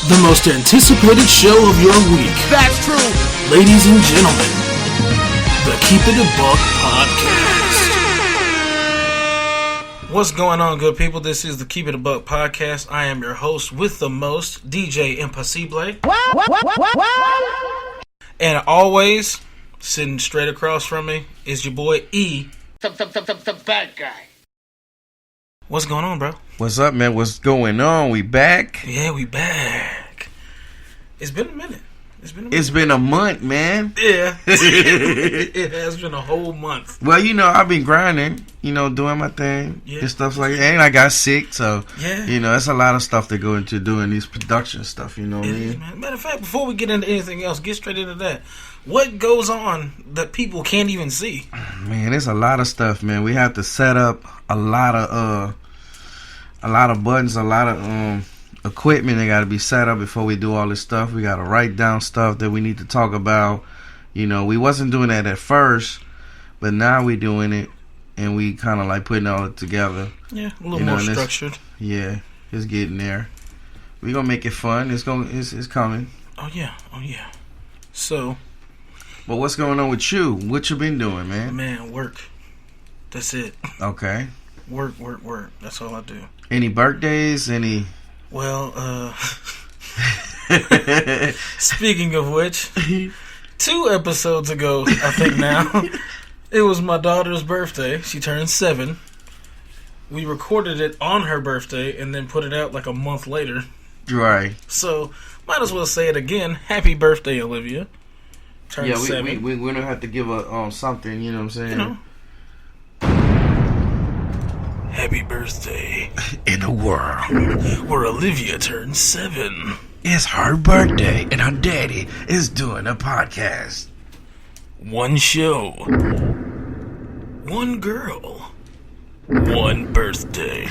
The most anticipated show of your week. That's true. Ladies and gentlemen, the Keep It a Buck Podcast. What's going on, good people? This is the Keep It a Buck Podcast. I am your host with the most, DJ Impossible. And always, sitting straight across from me is your boy E. The bad guy. What's going on, bro? What's up, man? What's going on? We back? Yeah, we back. It's been a minute. It's been a month, man. Yeah. It has been a whole month. Well, I've been grinding, doing my thing. Yeah. And stuff like that. And I got sick, so, yeah. That's a lot of stuff that go into doing these production stuff, you know what I mean? Man. Matter of fact, before we get into anything else, get straight into that. What goes on that people can't even see? Man, there's a lot of stuff, man. We have to set up a lot of buttons, a lot of equipment that got to be set up before we do all this stuff. We got to write down stuff that we need to talk about. We wasn't doing that at first, but now we doing it, and we kind of like putting all it together. Yeah, a little more structured. Yeah, it's getting there. We gonna make it fun. It's coming. Oh yeah. So, but what's going on with you? What you been doing, man? Man, work. That's it. Okay. Work. That's all I do. Any birthdays? Any? Well, speaking of which, 2 episodes ago, I think now, it was my daughter's birthday. She turned 7. We recorded it on her birthday and then put it out like a month later. Right. So, might as well say it again. Happy birthday, Olivia. Turned 7. We don't have to give a something, you know what I'm saying? Happy birthday. In a world where Olivia turned 7. It's her birthday, and her daddy is doing a podcast. One show. One girl. One birthday.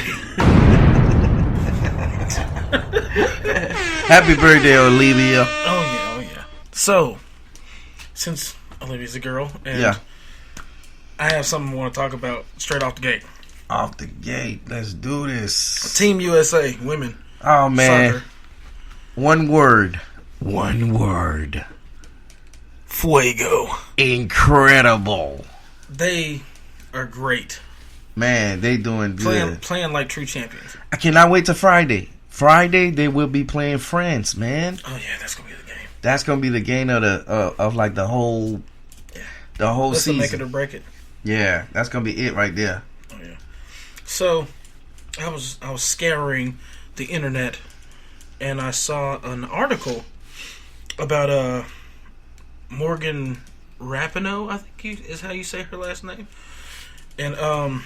Happy birthday, Olivia. Oh yeah. So, since Olivia's a girl, and I have something I want to talk about straight off the gate. Off the gate. Let's do this. Team USA, women. Oh, man. Soccer. One word. Fuego. Incredible. They are great. Man, they doing good. Playing like true champions. I cannot wait till Friday. Friday, they will be playing France, man. Oh, yeah, that's going to be the game. That's going to be the game of the whole That's season. Make it or break it. Yeah, that's going to be it right there. Oh, yeah. So, I was scouring the internet, and I saw an article about Morgan Rapinoe, I think is how you say her last name. And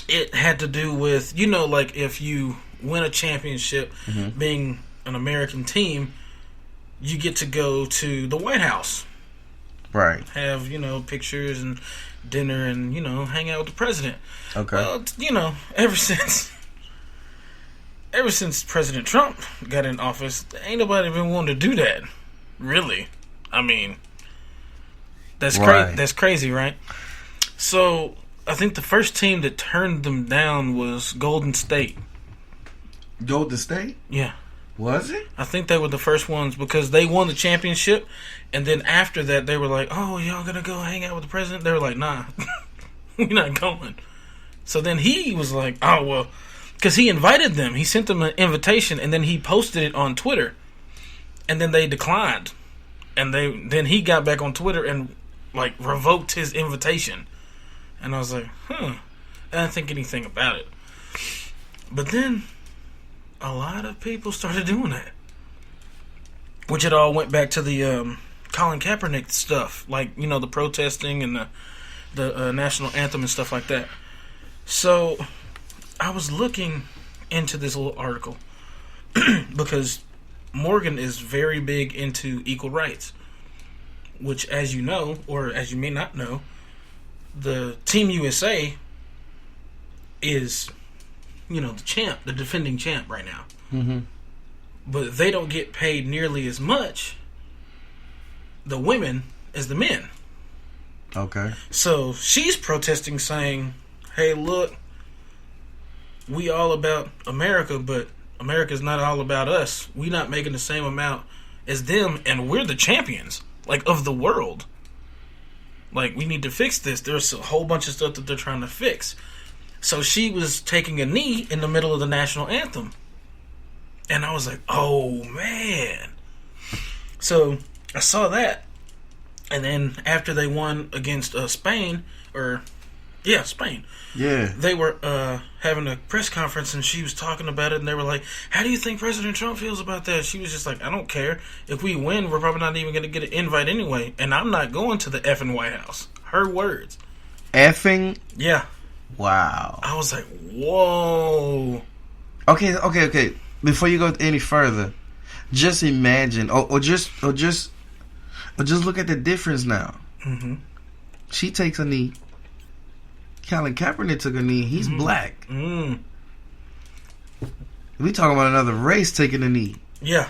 it had to do with, like if you win a championship, being an American team, you get to go to the White House. Right. Have, pictures and dinner and, hang out with the president. Okay. Well, ever since President Trump got in office, ain't nobody been wanting to do that. Really. I mean, that's right. That's crazy, right? So, I think the first team that turned them down was Golden State. Golden State? Yeah. Was it? I think they were the first ones because they won the championship, and then after that they were like, "Oh, y'all gonna go hang out with the president?" They were like, "Nah, we're not going." So then he was like, "Oh well," because he invited them. He sent them an invitation, and then he posted it on Twitter, and then they declined, and then he got back on Twitter and like revoked his invitation, and I was like, I didn't think anything about it, but then a lot of people started doing that. Which it all went back to the Colin Kaepernick stuff. Like, the protesting and the national anthem and stuff like that. So, I was looking into this little article. Because Morgan is very big into equal rights. Which, as you know, or as you may not know, the Team USA is... the defending champ right now. Mm-hmm. But they don't get paid nearly as much, the women, as the men. Okay. So she's protesting saying, hey, look, we all about America, but America's not all about us. We not making the same amount as them, and we're the champions, like, of the world. Like, we need to fix this. There's a whole bunch of stuff that they're trying to fix. So she was taking a knee in the middle of the national anthem. And I was like, oh, man. So I saw that. And then after they won against Spain, Spain. Yeah. They were having a press conference, and she was talking about it, and they were like, how do you think President Trump feels about that? She was just like, I don't care. If we win, we're probably not even going to get an invite anyway, and I'm not going to the effing White House. Her words. Effing? Yeah. Wow. I was like, whoa. Okay. Before you go any further, just imagine, or just look at the difference now. Mm-hmm. She takes a knee. Colin Kaepernick took a knee. He's black. Mm. We talking about another race taking a knee. Yeah.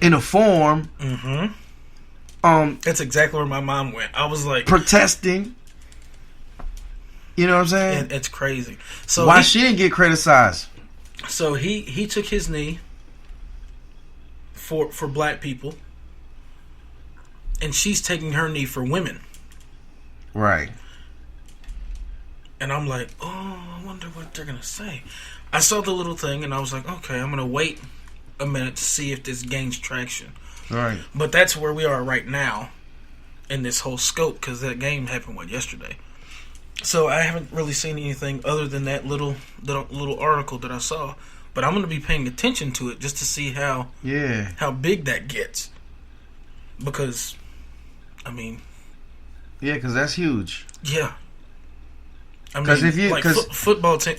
In a form. Mm-hmm. That's exactly where my mom went. I was like, protesting. You know what I'm saying? It's crazy. So why she didn't get criticized? So he took his knee for black people, and she's taking her knee for women. Right. And I'm like, oh, I wonder what they're going to say. I saw the little thing, and I was like, okay, I'm going to wait a minute to see if this gains traction. Right. But that's where we are right now in this whole scope, because that game happened, yesterday? So I haven't really seen anything other than that little article that I saw. But I'm going to be paying attention to it just to see how big that gets. Because, I mean... Yeah, because that's huge. Yeah. I mean, football team,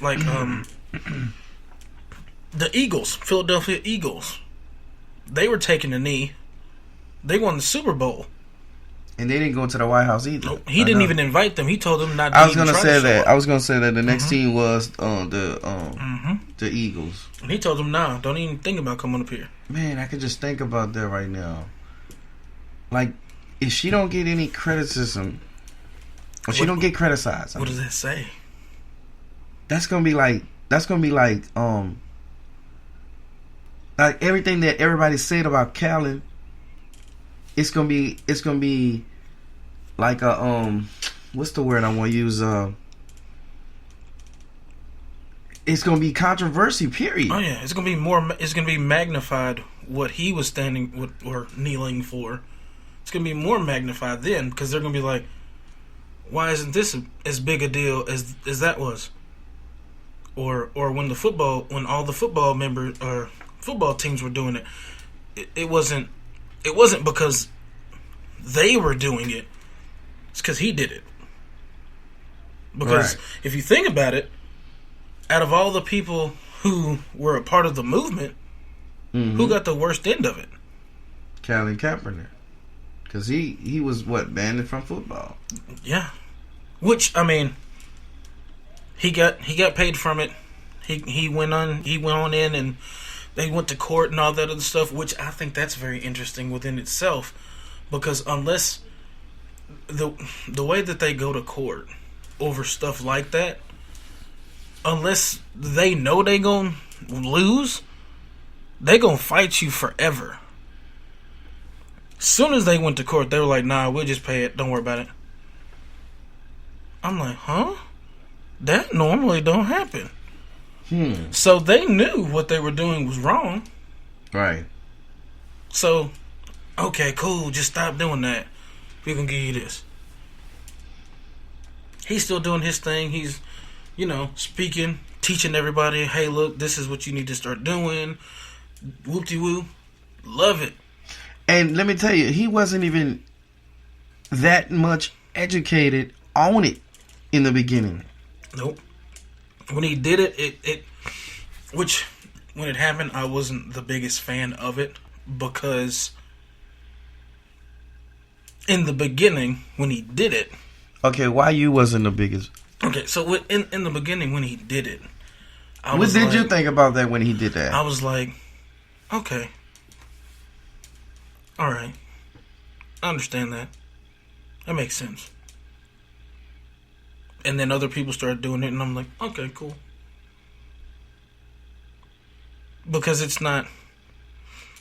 the Eagles, Philadelphia Eagles, they were taking a knee. They won the Super Bowl. And they didn't go to the White House either. No, he didn't even invite them. He told them not to. I was going to say that the next team was the Eagles. And he told them, nah, don't even think about coming up here. Man, I could just think about that right now. Like, if she don't get any criticism, or she don't get criticized. What does that say? That's gonna be like everything that everybody said about Callan. It's gonna be like a what's the word I want to use? It's gonna be controversy. Period. Oh yeah, it's gonna be more. It's gonna be magnified what he was standing with or kneeling for. It's gonna be more magnified then because they're gonna be like, why isn't this as big a deal as that was? Or when all the football members or football teams were doing it, it wasn't because they were doing it. It's because he did it. Because if you think about it, out of all the people who were a part of the movement, who got the worst end of it? Colin Kaepernick. Because he was, banned from football. Yeah. Which, I mean, he got paid from it. He went on in and they went to court and all that other stuff, which I think that's very interesting within itself. Because unless the way that they go to court over stuff like that, unless they know they gonna lose, they gonna fight you forever. Soon as they went to court, they were like, nah, we'll just pay it. Don't worry about it. I'm like, huh? That normally don't happen. So they knew what they were doing was wrong. Right. So, okay, cool. Just stop doing that. We're going to give you this. He's still doing his thing. He's, speaking, teaching everybody, hey, look, this is what you need to start doing. Whoop-de-woo. Love it. And let me tell you, he wasn't even that much educated on it in the beginning. Nope. When he did it, which when it happened, I wasn't the biggest fan of it because in the beginning, when he did it. Okay, why you wasn't the biggest? Okay, so in the beginning when he did it, what did you think about that when he did that? I was like, okay. All right. I understand that. That makes sense. And then other people started doing it, and I'm like, okay, cool. because it's not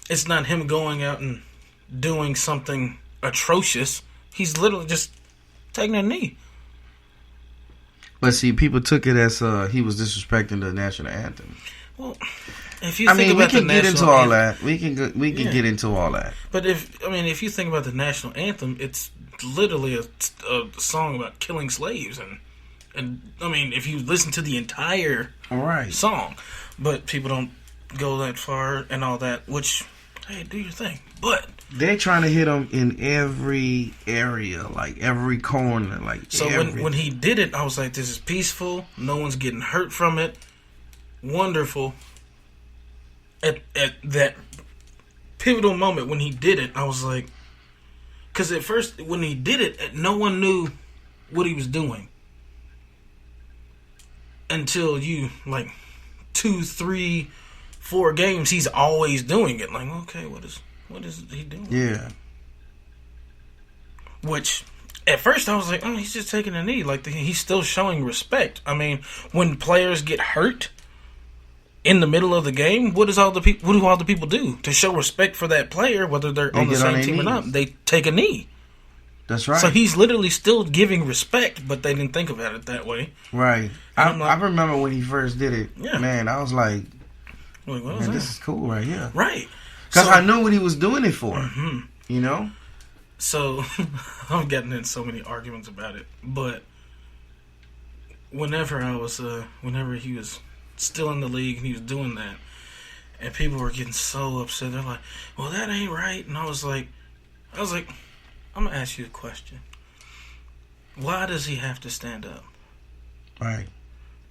him going out and doing something atrocious. He's literally just taking a knee. But see, people took it as he was disrespecting the national anthem. Well, if you think about we can get into all anthem, that. We can get into all that. But if you think about the national anthem, it's literally a song about killing slaves, and I mean, if you listen to the entire song, but people don't go that far and all that. Which, hey, do your thing. But they're trying to hit him in every area, like every corner, like. So when he did it, I was like, "This is peaceful. No one's getting hurt from it. Wonderful." At that pivotal moment when he did it, I was like, because at first when he did it, no one knew what he was doing until 2, 3, 4 games. He's always doing it. Like, okay, what is he doing? Yeah. Which at first I was like, oh, he's just taking a knee. Like he's still showing respect. I mean, when players get hurt in the middle of the game, what do all the people do to show respect for that player, whether they're on the same team or not? They take a knee. That's right. So he's literally still giving respect, but they didn't think about it that way. Right. I remember when he first did it. Yeah. Man, I was like, man, this is cool right here. Right. Because I knew what he was doing it for. Mm-hmm. You know? So, I'm getting in so many arguments about it, but whenever he was still in the league and he was doing that, and people were getting so upset, they're like, well, that ain't right. And I was like, I'm gonna ask you a question. Why does he have to stand up? Right.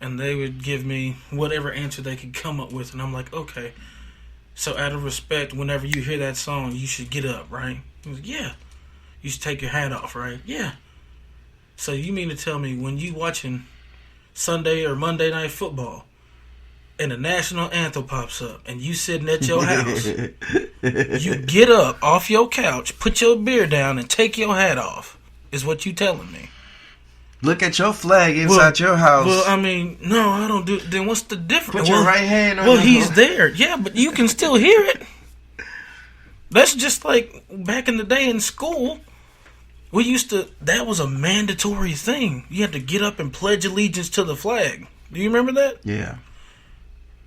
And they would give me whatever answer they could come up with, and I'm like, okay, so out of respect, whenever you hear that song, you should get up, right? He was like, yeah. You should take your hat off, right? Yeah. So you mean to tell me when you watching Sunday or Monday Night Football and the national anthem pops up and you sitting at your house, you get up off your couch, put your beer down, and take your hat off, is what you telling me. Look at your flag inside your house. Well, I mean, no, I don't do it. Then what's the difference? Put your right hand on he's there. Yeah, but you can still hear it. That's just like back in the day in school. That was a mandatory thing. You had to get up and pledge allegiance to the flag. Do you remember that? Yeah.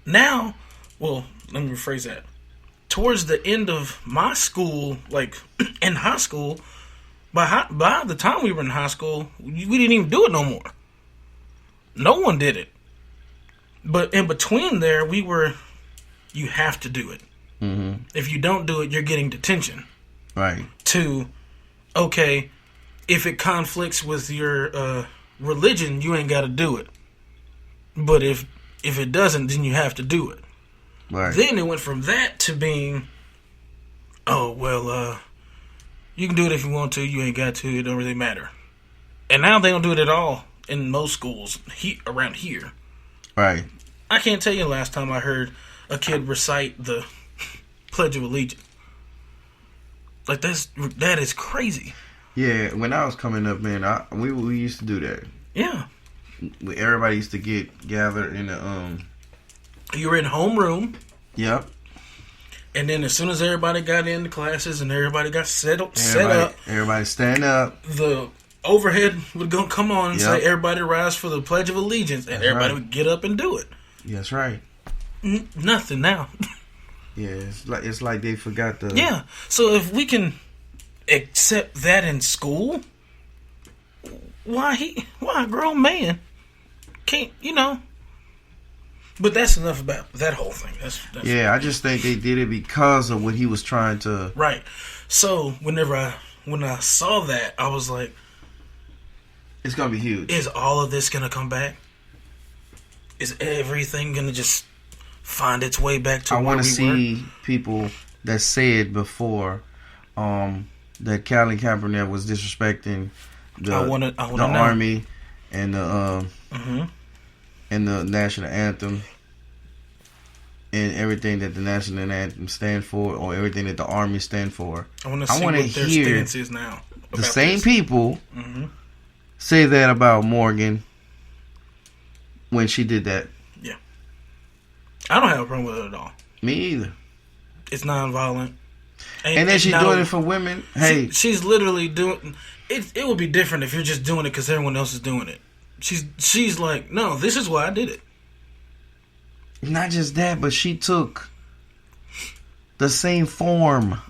Now, well, let me rephrase that. Towards the end of my school, like in high school, by the time we were in high school, we didn't even do it no more. No one did it. But in between there, you have to do it. Mm-hmm. If you don't do it, you're getting detention. Right. Okay, if it conflicts with your religion, you ain't got to do it. But if it doesn't, then you have to do it. Right. Then it went from that to being, oh, well, you can do it if you want to. You ain't got to. It don't really matter. And now they don't do it at all in most schools around here. Right. I can't tell you the last time I heard a kid recite the Pledge of Allegiance. Like, that is crazy. Yeah, when I was coming up, man, we used to do that. Yeah. Everybody used to get gathered in the You were in homeroom. Yep. And then as soon as everybody got into classes and everybody got set up, everybody stand up. The overhead would come on and say, "Everybody rise for the Pledge of Allegiance," and everybody would get up and do it. That's right. Nothing now. Yeah, it's like they forgot the. Yeah, so if we can accept that in school, why a grown man can't, But that's enough about that whole thing. That's yeah, I just think they did it because of what he was trying to. Right. So when I saw that, I was like, it's gonna be huge. Is all of this gonna come back? Is everything gonna just find its way back to where we were? I want to see people that said before that Colin Kaepernick was disrespecting the Army and the and the national anthem and everything that the national anthem stand for, or everything that the Army stand for. I want to see what their stance is now. The same people say that about Morgan when she did that. Yeah. I don't have a problem with it at all. Me either. It's non-violent. And then she's doing it for women. Hey, she's literally doing it. It would be different if you're just doing it because everyone else is doing it. She's like, no, this is why I did it. Not just that, but she took the same form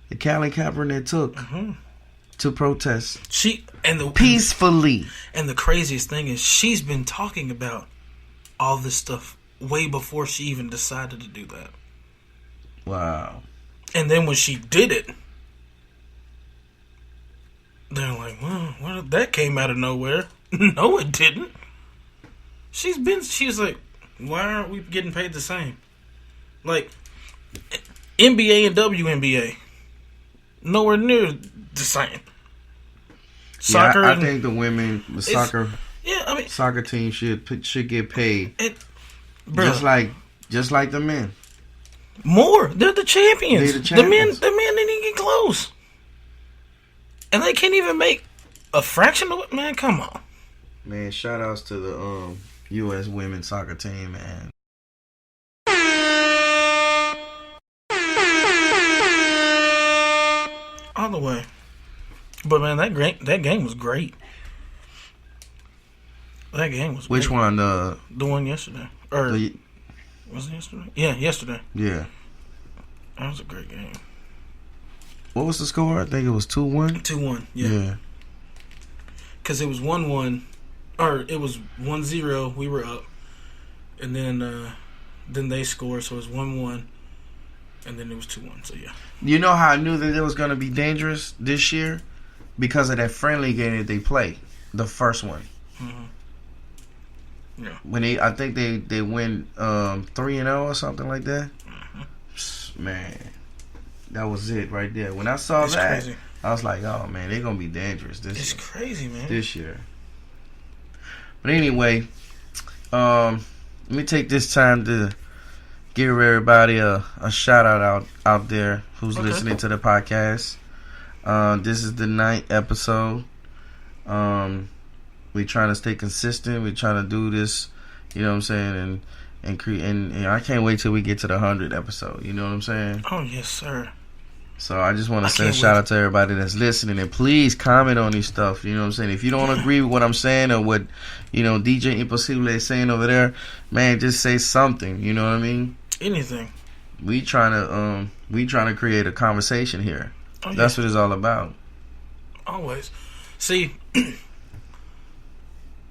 that Colin Kaepernick took to protest. Peacefully. And the craziest thing is, she's been talking about all this stuff way before she even decided to do that. Wow. And then when she did it, they're like, well, that came out of nowhere. No, it didn't. She's like, why aren't we getting paid the same? Like, NBA and WNBA, nowhere near the same. Soccer, I think the women, soccer team should get paid, just like the men. More, they're the champions. They're the champions. The men didn't even get close, and they can't even make a fraction of it. Man, come on. Man, shout outs to the U.S. women's soccer team, man. All the way. But man, that game was great. That game was great. Which one? The one yesterday. Was it yesterday? Yeah, yesterday. Yeah. That was a great game. What was the score? I think it was 2-1. 2-1, yeah. Because it was 1-1, or it was 1-0, we were up. And then they scored, so it was 1-1. And then it was 2-1, so yeah. You know how I knew that it was going to be dangerous this year? Because of that friendly game that they played, the first one. Mm-hmm. Yeah. When I think they win 3-0 or something like that. Mm-hmm. Man, that was it right there. When I saw that, crazy. I was like, oh man, they're gonna be dangerous this year. It's crazy, man. This year. But anyway, let me take this time to give everybody a shout out there who's listening to the podcast. This is the 9th episode. We trying to stay consistent. We trying to do this, you know what I'm saying, and create. And I can't wait till we get to the 100th episode. You know what I'm saying? Oh yes, sir. So I just want to send a shout out to everybody that's listening, and please comment on this stuff. You know what I'm saying? If you don't agree with what I'm saying or what, you know, DJ Impossible is saying over there, man, just say something. You know what I mean? Anything. We trying to create a conversation here. Oh, yeah. That's what it's all about. Always. See,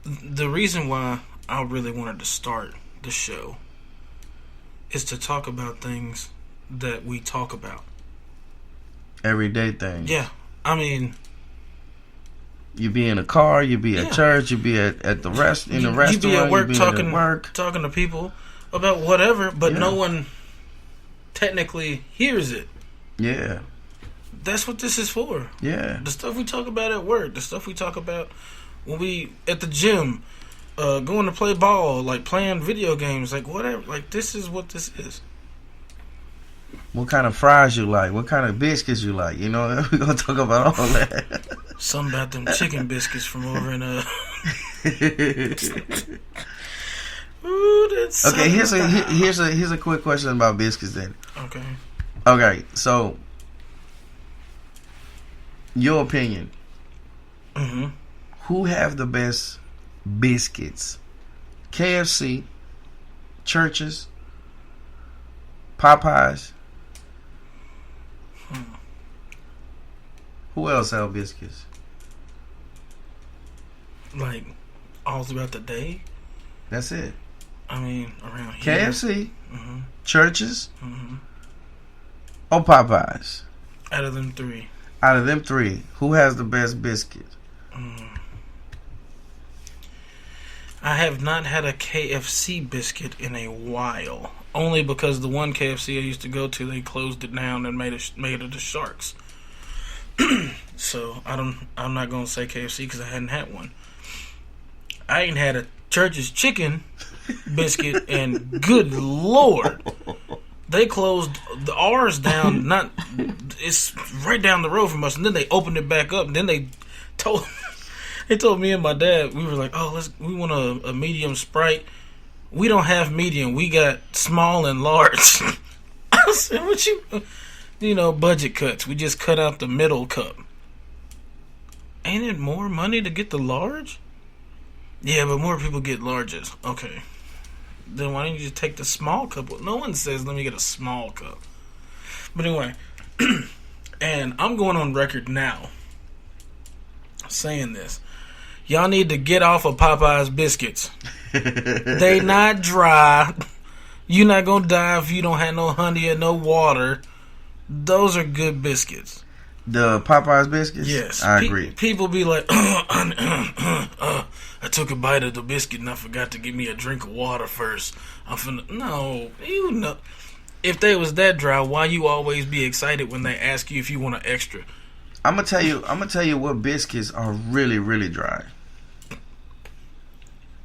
the reason why I really wanted to start the show is to talk about things that we talk about. Everyday things. Yeah. I mean, you be in a car, you be at church, you be at the restaurant, you be at work, talking to people about whatever, but no one technically hears it. Yeah. That's what this is for. Yeah. The stuff we talk about at work, the stuff we talk about when we at the gym, going to play ball, like playing video games, like whatever. Like, this is what this is. What kind of fries you like? What kind of biscuits you like? You know, we're gonna talk about all that. Something about them chicken biscuits from over in Ooh, that's okay. Here's a quick question about biscuits then. Okay. So, your opinion. Mm-hmm. Who have the best biscuits? KFC, Churches, Popeyes. Who else sell biscuits? Like, all throughout the day? That's it. I mean, around here. KFC, Churches, or Popeyes? Out of them three. Who has the best biscuit? I have not had a KFC biscuit in a while. Only because the one KFC I used to go to, they closed it down and made it a Sharks. So I'm not gonna say KFC because I hadn't had one. I ain't had a Church's chicken biscuit, and good Lord, they closed ours down. It's right down the road from us, and then they opened it back up. And then they told me and my dad, we were like, oh, we want a medium Sprite we don't have medium. We got small and large. I said, what budget cuts. We just cut out the middle cup. Ain't it more money to get the large? Yeah, but more people get larges. Okay. Then why don't you just take the small cup? Well, no one says, let me get a small cup. But anyway, and I'm going on record now saying this. Y'all need to get off of Popeye's biscuits. They not dry. You're not going to die if you don't have no honey or no water. Those are good biscuits. The Popeye's biscuits? Yes. I agree. People be like, I took a bite of the biscuit and I forgot to give me a drink of water first. No, you know. If they was that dry, why you always be excited when they ask you if you want an extra? I'm gonna tell you what biscuits are really, really dry.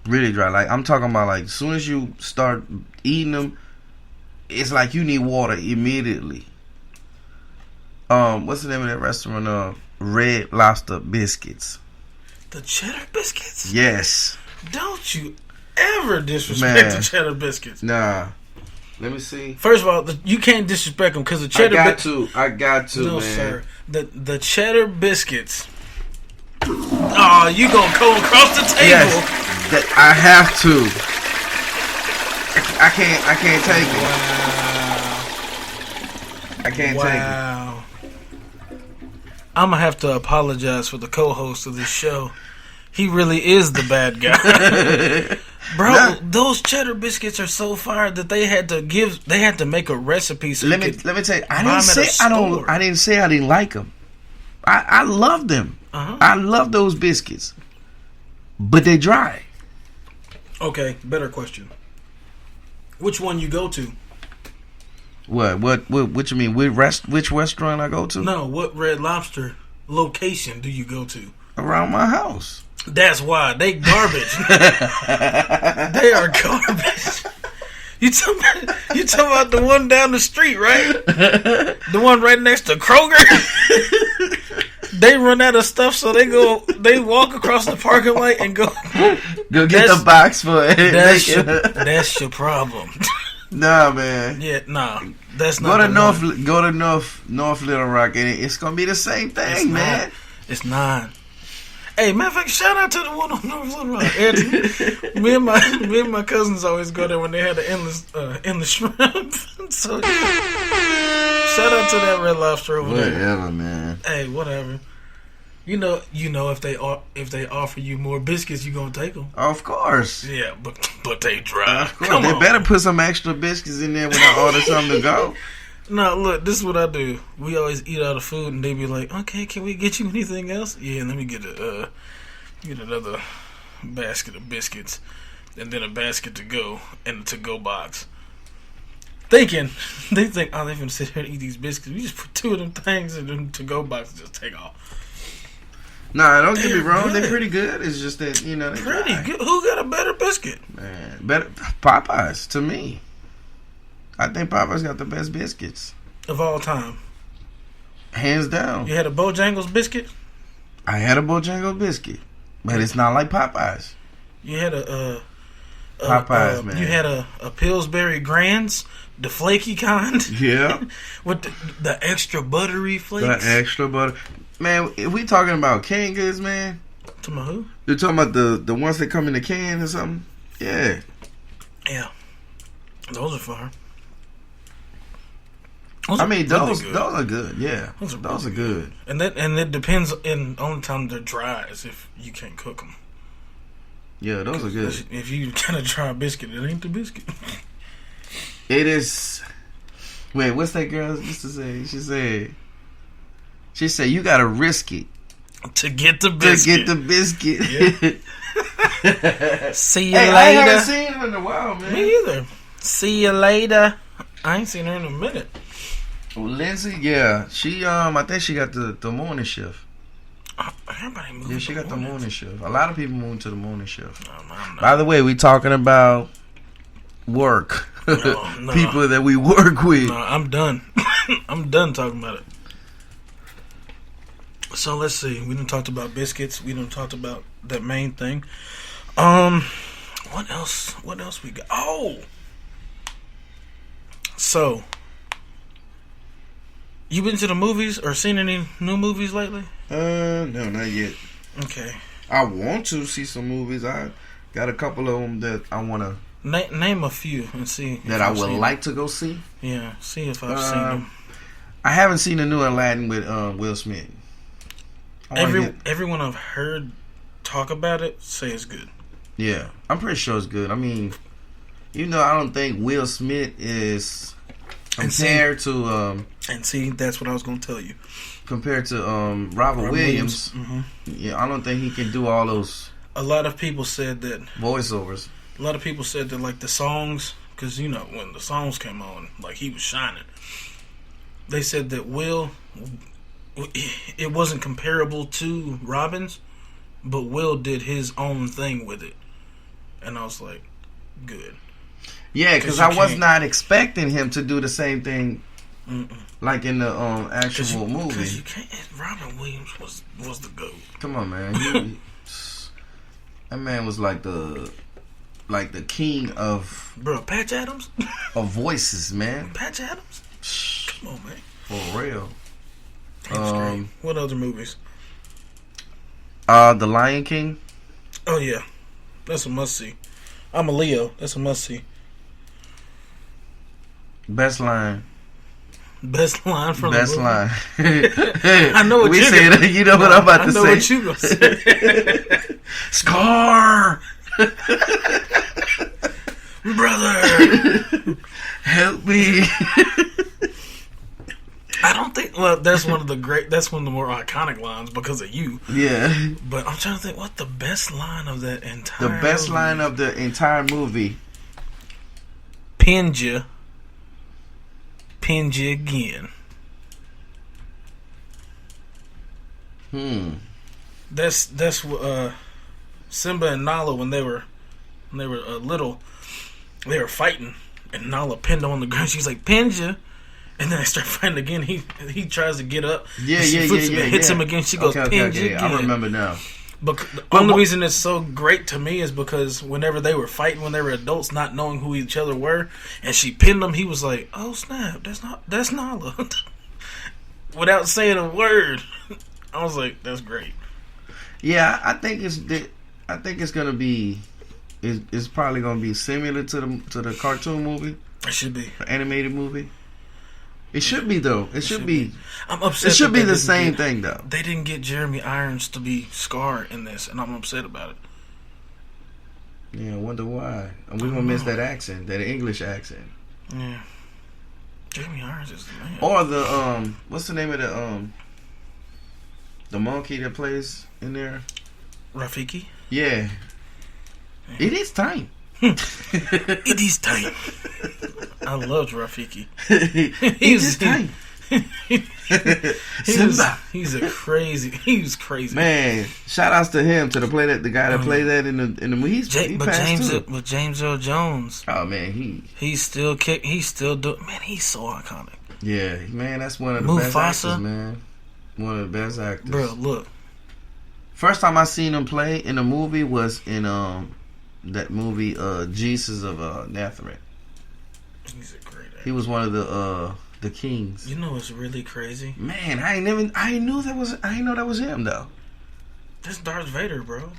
Really dry. Like, I'm talking about, like, as soon as you start eating them, it's like you need water immediately. What's the name of that restaurant? Red Lobster Biscuits. The cheddar biscuits? Yes. Don't you ever disrespect the cheddar biscuits. Nah. Let me see. First of all, you can't disrespect them because the cheddar. I got to, no, man. Sir. The cheddar biscuits. Oh, you gonna go across the table? Yes, I have to. I can't take it. I can't take it. I'm gonna have to apologize for the co-host of this show. He really is the bad guy. Bro, those cheddar biscuits are so fire that they had to make a recipe. So let me tell you, I didn't say I didn't like them. I love them. Uh-huh. I love those biscuits, but they dry. Okay, better question. Which one you go to? What you mean? Which restaurant I go to? No, what Red Lobster location do you go to? Around my house. That's why they garbage. They are garbage. You talking about the one down the street, right? The one right next to Kroger. They run out of stuff, so they walk across the parking lot and go get the box for it. That's your problem. Nah, man. Yeah, nah. That's not. Go to North Little Rock, and it's gonna be the same thing, man. It's not. Hey, matter of fact, shout out to the one on North Little Rock. Me and my cousins always go there when they had the endless shrimp. So shout out to that Red Lobster over there. Whatever, man. Hey, whatever. You know, if they offer you more biscuits, you gonna take them. Of course. Yeah, but they dry. Of course. They better put some extra biscuits in there when I order something to go. No, look, this is what I do. We always eat out of food, and they be like, "Okay, can we get you anything else?" Yeah, let me get another basket of biscuits, and then a basket to go, and a to-go box. They think, oh, they're gonna sit here and eat these biscuits. We just put two of them things in the to-go box and just take off. Nah, don't get me wrong. They're pretty good. It's just that, they're pretty dry. good. Who got a better biscuit? Man, better Popeyes to me. I think Popeyes got the best biscuits of all time, hands down. You had a Bojangles biscuit? I had a Bojangles biscuit, but it's not like Popeyes. You had a Popeyes, man. You had a Pillsbury Grands, the flaky kind. Yeah, with the extra buttery flakes. The extra butter, man. If we talking about canned goods, man. Talking about who? You're talking about the ones that come in the can or something? Yeah. Yeah. Those are fire. Those are good. Yeah, those are good. And it depends. And only time they're dry is if you can't cook them. Yeah, those are good. If you kind of dry a biscuit, it ain't the biscuit. It is. Wait, what's that girl used to say? She said you gotta risk it to get the biscuit. Yeah. See you later. I haven't seen her in a while, man. Me either. See you later. I ain't seen her in a minute. Well, Lindsay, yeah, she I think she got the morning shift. Everybody moved. Yeah, she got the morning shift. A lot of people moving to the morning shift. No. By the way, we talking about work. No. People that we work with. No, I'm done. I'm done talking about it. So let's see. We done talked about biscuits. We done talked about that main thing. What else? What else we got? Oh, so you been to the movies or seen any new movies lately? No, not yet. Okay. I want to see some movies. I got a couple of them that I want to name a few and see that I would like to go see. Yeah, see if I've seen them. I haven't seen the new Aladdin with Will Smith. Everyone I've heard talk about it say it's good. Yeah, I'm pretty sure it's good. I mean, I don't think Will Smith is compared to. And see, that's what I was going to tell you. Compared to Robert Williams, yeah, I don't think he can do all those. A lot of people said that voiceovers. A lot of people said that, like, the songs, because when the songs came on, like, he was shining. They said that Will, it wasn't comparable to Robin's, but Will did his own thing with it, and I was like, good. Yeah, because I was not expecting him to do the same thing. Like in the actual movie. Because you can't. Robin Williams was the GOAT. Come on, man. That man was like the king of Patch Adams of voices, man. Patch Adams. Come on, man. For real. What other movies? The Lion King. Oh yeah, that's a must see. I'm a Leo. That's a must see. Best line. Best line from Best the movie. Line. I know what you're going to say. You know what I'm about to say. I know what you going to say. Scar! Brother! Help me. I don't think... Well, that's one of the more iconic lines because of you. Yeah. But I'm trying to think, what the best line of that entire The best movie? line of the entire movie. Pinned you again. That's Simba and Nala when they were little, they were fighting, and Nala pinned him on the ground. She's like, pinned you. And then they start fighting again. He tries to get up. Yeah. Hits him again. She goes, pinned you again. I remember now. But the only reason it's so great to me is because whenever they were fighting, when they were adults, not knowing who each other were, and she pinned him, he was like, "Oh snap, that's Nala," without saying a word. I was like, "That's great." Yeah, I think it's gonna be. It's probably gonna be similar to the cartoon movie. It should be the animated movie. It should be though. It should be. I'm upset. It should be the same thing though. They didn't get Jeremy Irons to be Scar in this, and I'm upset about it. Yeah, I wonder why. And we're gonna miss that accent, that English accent. Yeah, Jeremy Irons is the man. Or the what's the name of the monkey that plays in there? Rafiki. Yeah. It is time. It is time. I loved Rafiki. He's time. He's crazy man. Shout outs to him, to the guy that played that in the movie. But James Earl Jones. Oh man, he's still doing. Man, he's so iconic. Yeah, man, that's one of the best actors, man. One of the best actors. Bro, look. First time I seen him play in a movie was in that movie Jesus of Nazareth. He's a great actor. He was one of the kings. You know what's really crazy? Man, I didn't know that was him though. That's Darth Vader, bro.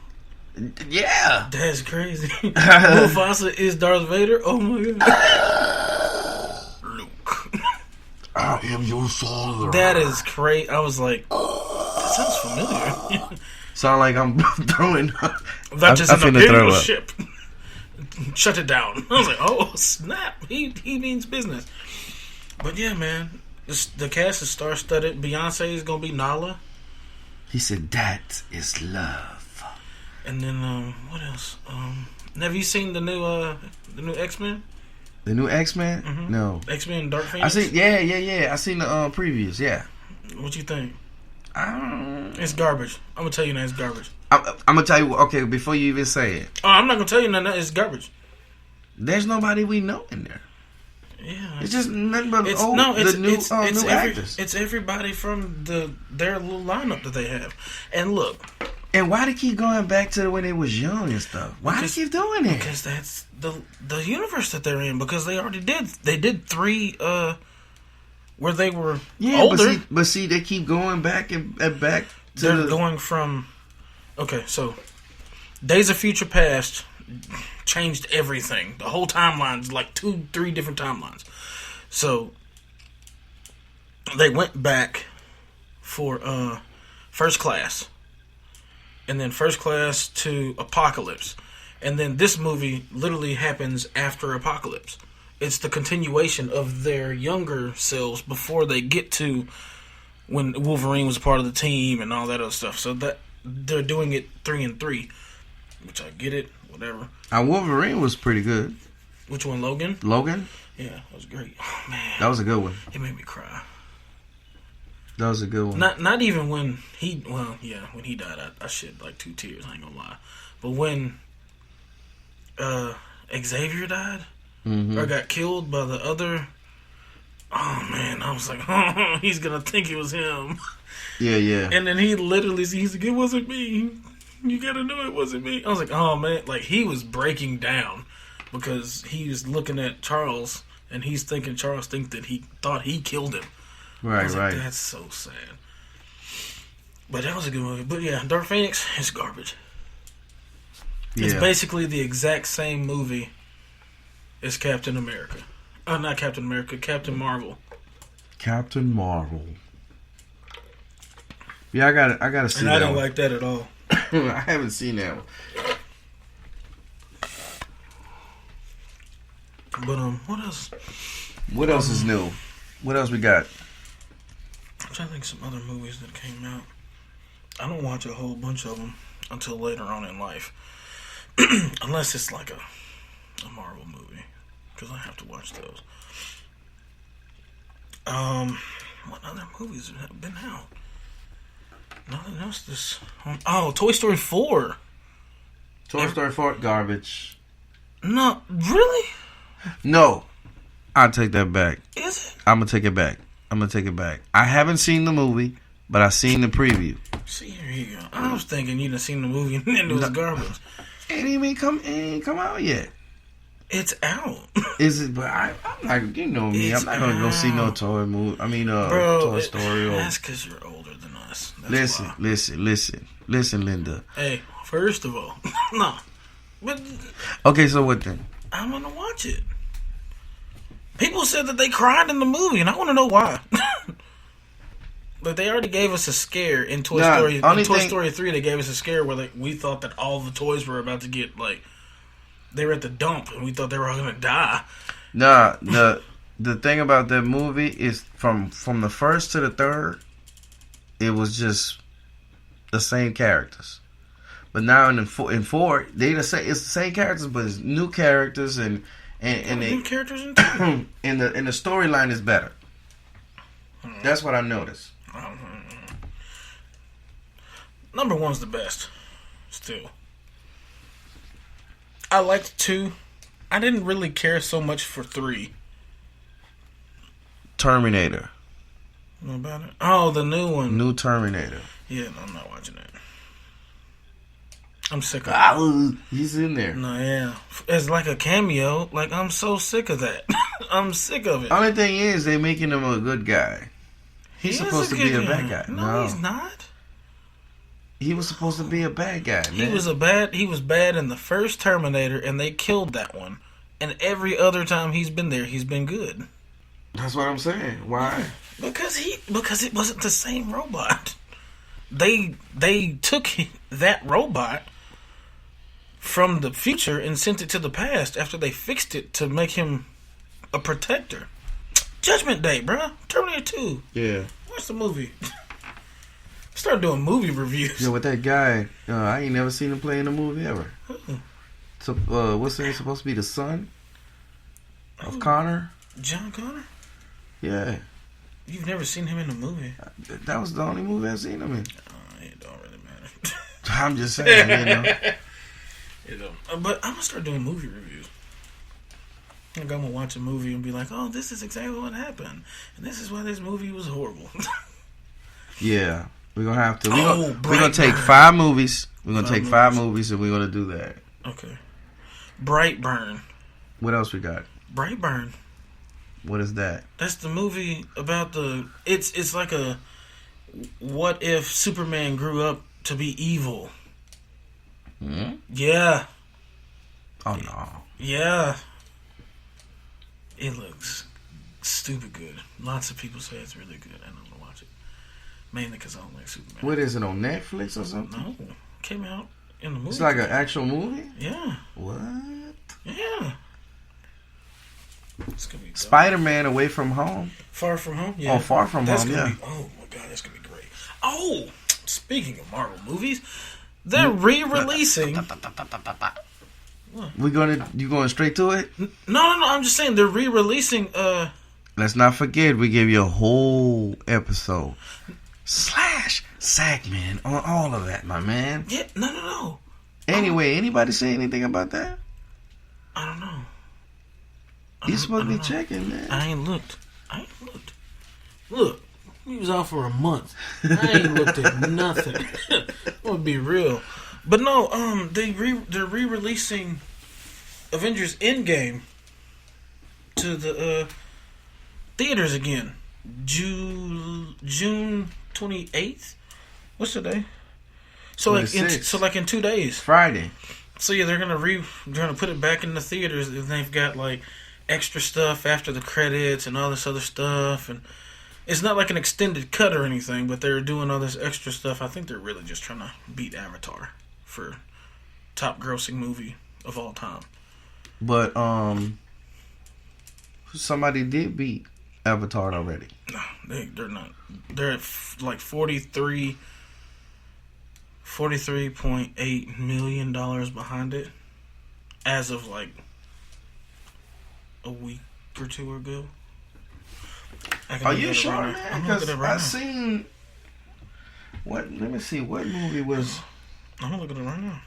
Yeah. That's crazy. Mufasa is Darth Vader? Oh my god. Luke. I am your father. That is crazy. I was like, that sounds familiar. Sound like I'm throwing up. That's just an imperial ship. Shut it down. I was like, oh snap! He means business. But yeah, man, the cast is star-studded. Beyonce is gonna be Nala. He said, "That is love." And then what else? Have you seen the new X-Men? The new X-Men? Mm-hmm. No. X-Men Dark Phoenix. I see. Yeah. I seen the previews. Yeah. What you think? It's garbage. I'm gonna tell you now, it's garbage. I'm gonna tell you. Okay, before you even say it. Oh, I'm not gonna tell you nothing. It's garbage. There's nobody we know in there. Yeah, it's just nothing but new actors. It's everybody from their little lineup that they have. And look, And why they keep going back to when they was young and stuff? Why they keep doing it? Because that's the universe that they're in. Because they already did. They did 3 where they were older. But see, they keep going back and back. They're going from. Okay, so Days of Future Past changed everything. The whole timeline's like 2-3 different timelines. So they went back for First Class, and then First Class to Apocalypse, and then this movie literally happens after Apocalypse. It's the continuation of their younger selves before they get to when Wolverine was a part of the team and all that other stuff. So that they're doing it 3 and 3, which I get it. Whatever. Wolverine was pretty good. Which one, Logan? Logan? Yeah, that was great. Oh man, that was a good one. It made me cry. That was a good one. Not even when he when he died, I shed like 2 tears. I ain't gonna lie. But when Xavier died or got killed by the other, oh man, I was like, oh, he's gonna think it was him. Yeah. And then he's like, it wasn't me. You gotta know it wasn't me. I was like, oh man, like he was breaking down because he was looking at Charles and he's thinking Charles that he thought he killed him. Right. Like, that's so sad. But that was a good movie. But yeah, Dark Phoenix is garbage. Yeah. It's basically the exact same movie as Captain America. Not Captain America, Captain Marvel. Captain Marvel. Yeah, I gotta see that. And I don't like that at all. I haven't seen that one. But what else? What else is new? What else we got? I'm trying to think of some other movies that came out. I don't watch a whole bunch of them until later on in life. Unless it's like a Marvel movie. Because I have to watch those. What other movies have been out? Nothing else Toy Story 4. Toy Story 4, garbage. No, really? No. I'll take that back. Is it? I'm going to take it back. I haven't seen the movie, but I've seen the preview. See, here you go. I was thinking you'd have seen the movie and then it was garbage. It ain't come out yet. It's out. Is it? But I'm like, you know me. I'm not going to go see no toy movie. I mean, Toy Story. That's because you're older than us. Listen, Linda. Hey, first of all, no. But okay, so what then? I'm going to watch it. People said that they cried in the movie, and I want to know why. But they already gave us a scare in Toy Story. In Toy Story 3, they gave us a scare where we thought that all the toys were about to get, they were at the dump, and we thought they were all going to die. Nah, the thing about that movie is from the first to the third, it was just the same characters. But now in four, it's the same characters, but it's new characters and new characters in two. and the storyline is better. That's what I noticed. Number 1's the best. Still, I liked 2. I didn't really care so much for 3. Terminator. What about it? Oh, the new one. New Terminator. Yeah, no, I'm not watching that. I'm sick of it. He's in there. No, yeah. It's like a cameo. I'm so sick of that. I'm sick of it. Only thing is, they're making him a good guy. He's supposed to be a bad guy. No, he's not. He was supposed to be a bad guy, man. He was bad in the first Terminator, and they killed that one. And every other time he's been there, he's been good. That's what I'm saying. Why? Because it wasn't the same robot. They took that robot from the future and sent it to the past after they fixed it to make him a protector. Judgment Day, bruh. Terminator 2. Yeah. Watch the movie. Start doing movie reviews. Yeah, with that guy, I ain't never seen him play in a movie ever. So, what's he supposed to be, the son of Connor? John Connor? Yeah. You've never seen him in a movie? That was the only movie I've seen him in. It don't really matter. I'm just saying, But I'm gonna start doing movie reviews. I'm gonna watch a movie and be like, "Oh, this is exactly what happened, and this is why this movie was horrible." Yeah, We're gonna have to. Oh, We're gonna take Brightburn. 5 movies. We're gonna Five take 5 movies. movies, and we're gonna do that. Okay. Brightburn. What else we got? Brightburn. What is that? That's the movie about the. It's like a. What if Superman grew up to be evil? Hmm? Yeah. Oh no. Yeah. It looks stupid good. Lots of people say it's really good. I'm gonna watch it. Mainly because I don't like Superman. What is it on Netflix or something? No. Came out in the movie. It's like an actual movie. Yeah. What? Yeah. It's gonna be dope. Spider-Man Away from Home. Far From Home? Yeah. Oh, Far From That's Home. gonna Yeah. be, oh my god, that's gonna be great. Oh, speaking of Marvel movies, they're re-releasing. You going straight to it? No. I'm just saying they're re-releasing. Let's not forget we gave you a whole episode / segment on all of that, my man. Yeah. No. Anyway, anybody say anything about that? I don't know. You supposed to be know. checking, man. I ain't looked. Look, we was out for a month. I ain't looked at nothing. I'm gonna be real. But no, they're re-releasing Avengers Endgame to the theaters again. June 28th. What's the day? So like in 2 days. Friday. So yeah, they're gonna put it back in the theaters, and they've got like extra stuff after the credits and all this other stuff, and it's not like an extended cut or anything, but they're doing all this extra stuff. I think they're really just trying to beat Avatar for top grossing movie of all time. But somebody did beat Avatar already. No, they're not. They're at like $43.8 million behind it as of like a week or two ago. Are you sure, man? I'm looking Because at it right I now. seen what? Let me see. What movie was? I'm looking at it right now.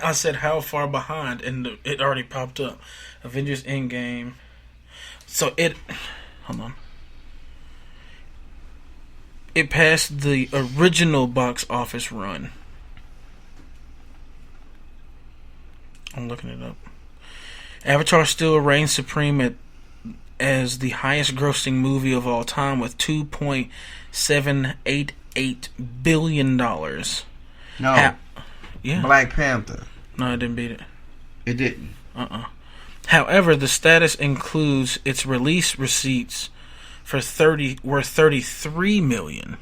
I said how far behind, and it already popped up. Avengers Endgame. So hold on. It passed the original box office run. I'm looking it up. Avatar still reigns supreme as the highest grossing movie of all time with $2.788 billion. No. Yeah. Black Panther. No, it didn't beat it. It didn't. However, the status includes its release receipts for worth $33 million.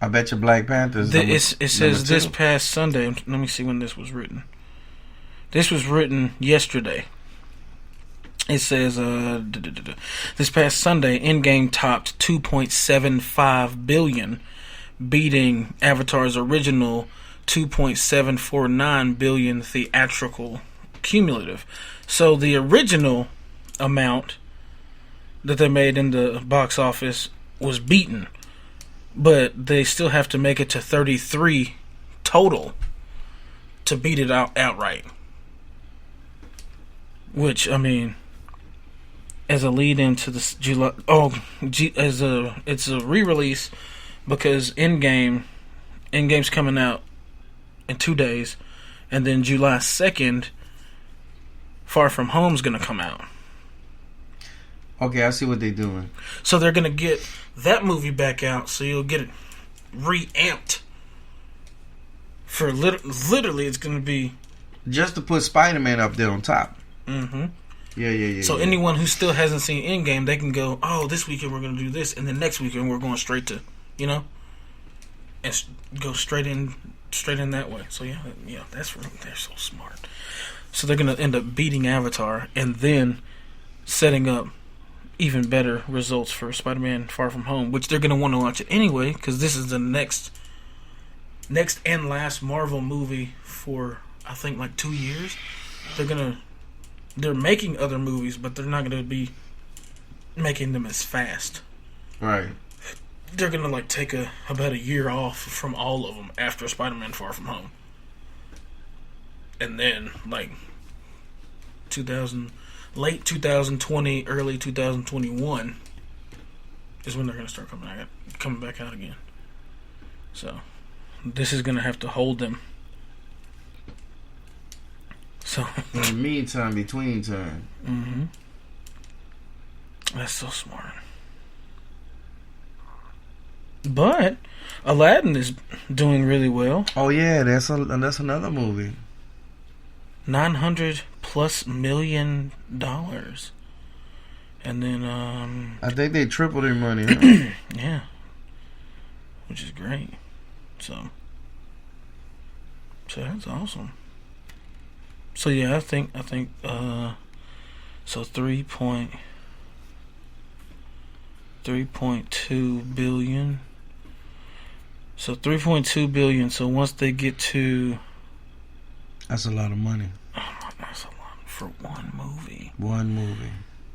I bet you Black Panther's. It says this 2. past Sunday. Let me see when this was written. This was written yesterday. It says this past Sunday, Endgame topped $2.75 billion, beating Avatar's original $2.749 billion theatrical cumulative. So the original amount that they made in the box office was beaten, but they still have to make it to 33 total to beat it outright. Which, I mean, as a lead into the July, it's a re-release because Endgame's coming out in 2 days, and then July 2nd, Far From Home's gonna come out. Okay, I see what they're doing. So they're gonna get that movie back out, so you'll get it reamped. For literally, it's gonna be Just to put Spider-Man up there on top. Mm-hmm. Yeah. So anyone who still hasn't seen Endgame, they can go, oh, this weekend we're going to do this, and then next weekend we're going straight to, and go straight in that way. So yeah, they're so smart. So they're going to end up beating Avatar and then setting up even better results for Spider-Man Far From Home, which they're going to want to watch it anyway, because this is the next and last Marvel movie for, I think, like 2 years. They're making other movies, but they're not going to be making them as fast. Right. They're going to take about a year off from all of them after Spider-Man Far From Home. And then late 2020, early 2021, is when they're going to start coming back out again. So this is going to have to hold them. So in the meantime, between time. Mm-hmm. That's so smart. But Aladdin is doing really well. Oh yeah, that's another movie. $900+ million. And then I think they tripled their money. Huh? yeah. Which is great. So that's awesome. So yeah, I think so 3.2 billion. So 3.2 billion. So once they get to, that's a lot of money. Oh, that's a lot for one movie. One movie.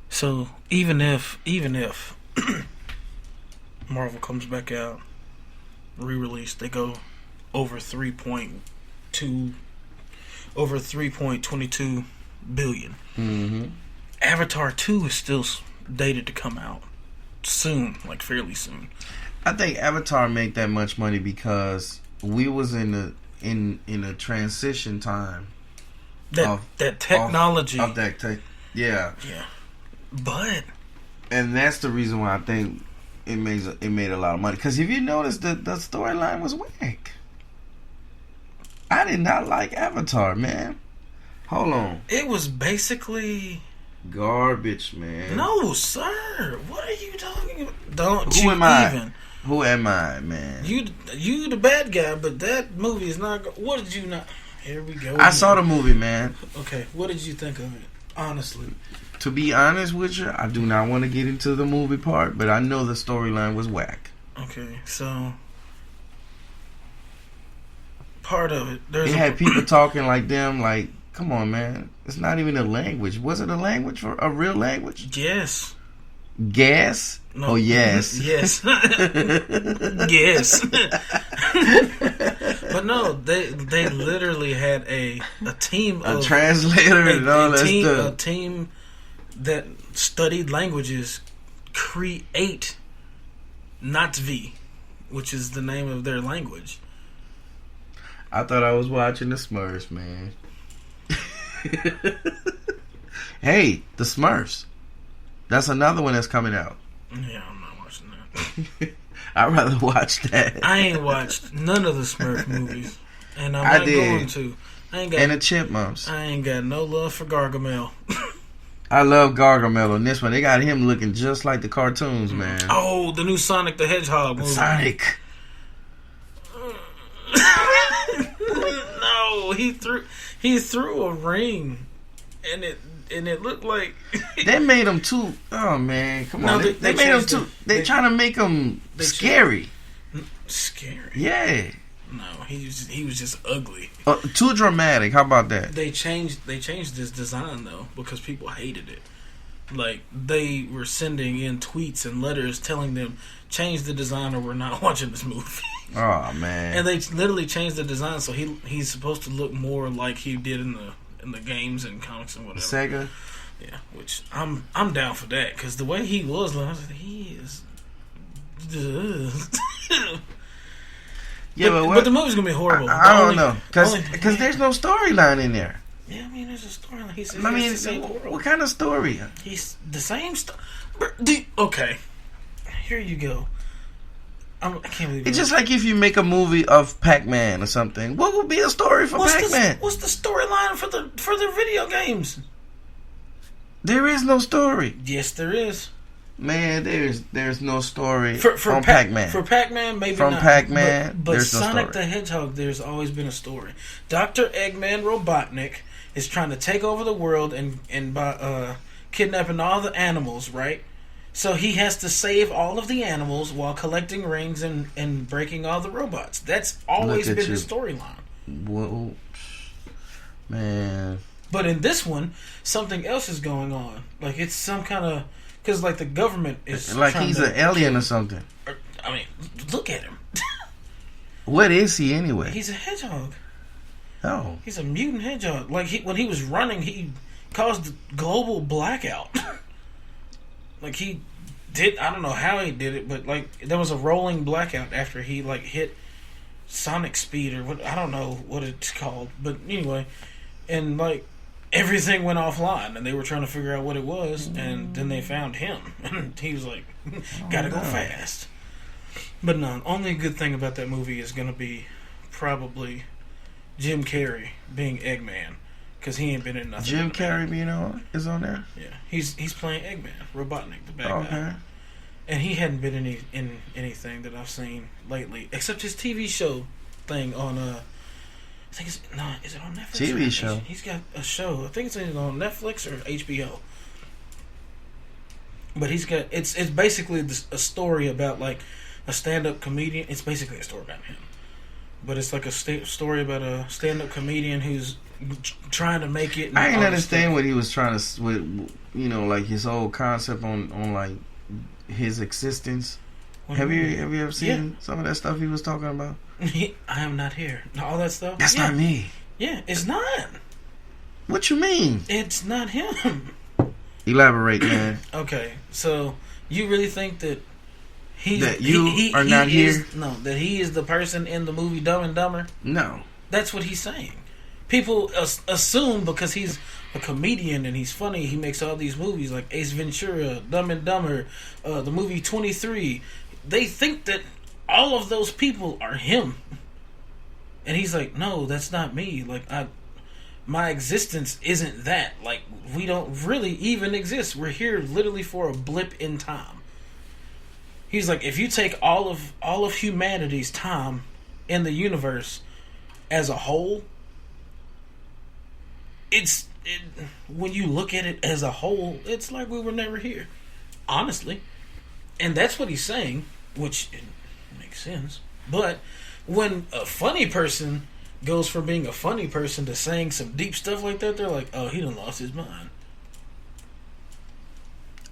So even if Marvel comes back out, re-release, they go over 3.22 billion. Mm-hmm. Avatar 2 is still dated to come out soon, like fairly soon. I think Avatar made that much money because we was in a transition time. That technology of that tech, yeah. But and that's the reason why I think it made a lot of money. Because if you notice, the storyline was whack. I did not like Avatar, man. Hold on. It was basically garbage, man. No, sir. What are you talking about? Don't Who you am I? even? Who am I, man? You the bad guy, but that movie is not. What did you not? Here we go. I saw the movie, man. Okay, what did you think of it? Honestly. To be honest with you, I do not want to get into the movie part, but I know the storyline was whack. Okay, so part of it, it had people talking like them. Like, come on, man, it's not even a language. Was it a language for a real language? Yes. Gas? No. Oh yes. Yes. Yes. But no, they literally had a team of a translator and all that stuff. A team that studied languages create Natsvi, which is the name of their language. I thought I was watching the Smurfs, man. Hey, the Smurfs. That's another one that's coming out. Yeah, I'm not watching that. I'd rather watch that. I ain't watched none of the Smurf movies, and I'm not going to. And the Chipmunks. I ain't got no love for Gargamel. I love Gargamel on this one. They got him looking just like the cartoons, man. Oh, the new Sonic the Hedgehog movie. Sonic. No, he threw a ring, and it looked like they made him too. Oh man, come on! They made him too. They trying to make him scary. Scary. Yeah. No, he was just ugly. Too dramatic. How about that? They changed his design though because people hated it. Like they were sending in tweets and letters telling them change the design or we're not watching this movie. Oh man! And they literally changed the design so he's supposed to look more like he did in the games and comics and whatever. Sega. Yeah, which I'm down for that because the way he was, I was like, he is. Yeah, but the movie's gonna be horrible. I don't know because there's no storyline in there. Yeah, I mean, there's a storyline. What kind of story? He's the same stuff. Okay, here you go. I can't believe it's just like if you make a movie of Pac-Man or something. What would be a story for Pac-Man? What's the storyline for the video games? There is no story. Yes, there is. Man, there's no story for Pac-Man. For Pac-Man, maybe from not. Pac-Man, but there's no Sonic story. the Hedgehog, there's always been a story. Dr. Eggman Robotnik is trying to take over the world and by kidnapping all the animals, right? So he has to save all of the animals while collecting rings and breaking all the robots. That's always been the storyline. Whoa, man. But in this one, something else is going on. Like it's some kind of because like the government is like he's an alien or something. I mean, look at him. What is he anyway? He's a hedgehog. Oh, he's a mutant hedgehog. Like when he was running, he caused a global blackout. Like he did, I don't know how he did it, but like there was a rolling blackout after he like hit sonic speed or what, I don't know what it's called, but anyway, and like everything went offline and they were trying to figure out what it was, and then they found him and he was like, gotta go fast. But no, only good thing about that movie is gonna be probably Jim Carrey being Eggman, because he ain't been in nothing. Jim Carrey is on there. Yeah, he's playing Eggman, Robotnik, the bad guy. Okay. And he hadn't been in anything that I've seen lately, except his TV show thing on I think is it on Netflix? TV show. He's got a show. I think it's on Netflix or HBO. But he's got it's basically a story about like a stand-up comedian. It's basically a story about him, but it's like a story about a stand-up comedian who's trying to make it. I didn't understand what he was trying to, like his whole concept on like his existence. Have you ever seen some of that stuff he was talking about? I am not here. All that stuff. That's not me. Yeah, it's not. What you mean? It's not him. Elaborate, man. Okay, so you really think that he are not here? That he is the person in the movie Dumb and Dumber? No. That's what he's saying. People assume because he's a comedian and he's funny, he makes all these movies like Ace Ventura, Dumb and Dumber, the movie 23. They think that all of those people are him. And he's like, no, that's not me. Like, my existence isn't that. Like, we don't really even exist. We're here literally for a blip in time. He's like, if you take all of humanity's time in the universe as a whole, when you look at it as a whole, it's like we were never here. Honestly. And that's what he's saying, which makes sense. But when a funny person goes from being a funny person to saying some deep stuff like that, they're like, oh, he done lost his mind.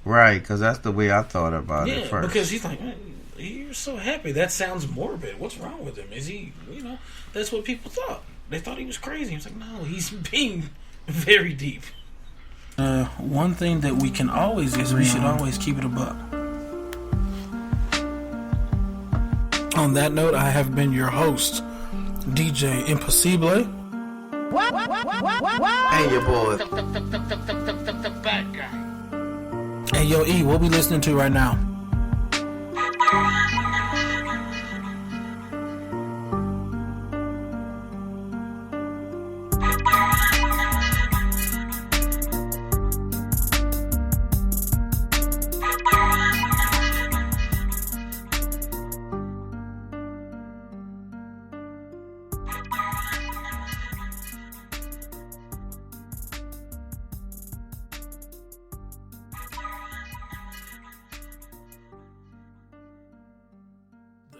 Right, because that's the way I thought about it first. Because he's like, you're so happy. That sounds morbid. What's wrong with him? Is he, that's what people thought. They thought he was crazy. He was like, no, he's being very deep. One thing that we can always is we should always keep it a buck. On that note, I have been your host, DJ Impossible. And your boy. The bad guy. Hey, yo, E, what we listening to right now?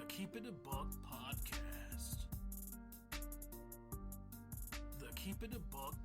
Keep It a Buck podcast. The Keep It a Buck